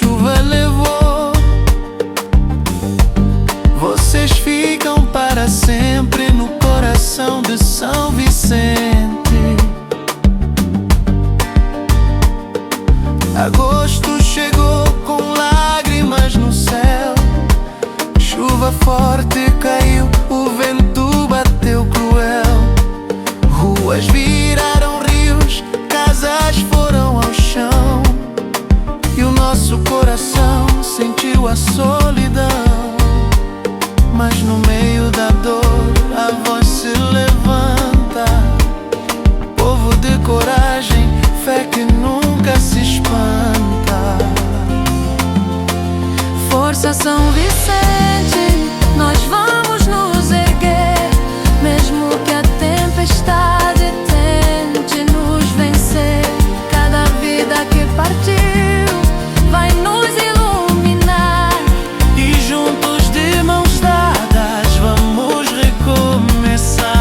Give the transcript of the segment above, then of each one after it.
chuva levou. Vocês ficam para sempre no coração de São Vicente. Agosto chegou com lágrimas no céu. Chuva forte caiu, o vento bateu cruel. Ruas viraram rios, casas foram ao chão. E o nosso coração sentiu a solidão. Mas no meio da dor a voz se levanta. Povo de coragem, fé que nunca se espanta. Força São Vicente, nós vamos nos erguer, mesmo que a tempestade tente nos vencer. Cada vida que partiu vai nos iluminar, e juntos de mãos dadas vamos recomeçar.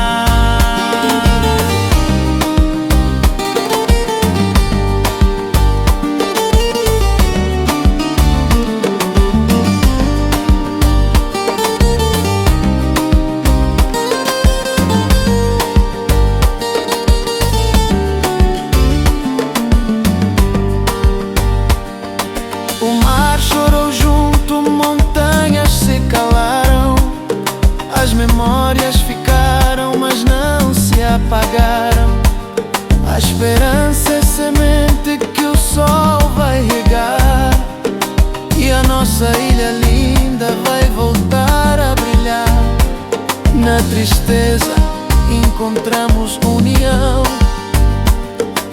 O mar chorou junto, montanhas se calaram. As memórias ficaram, mas não se apagaram. A esperança é semente que o sol vai regar, e a nossa ilha linda vai voltar a brilhar. Na tristeza encontramos união.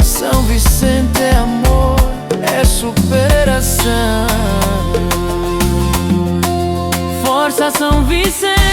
São Vicente é amor, é superação. Força São Vicente.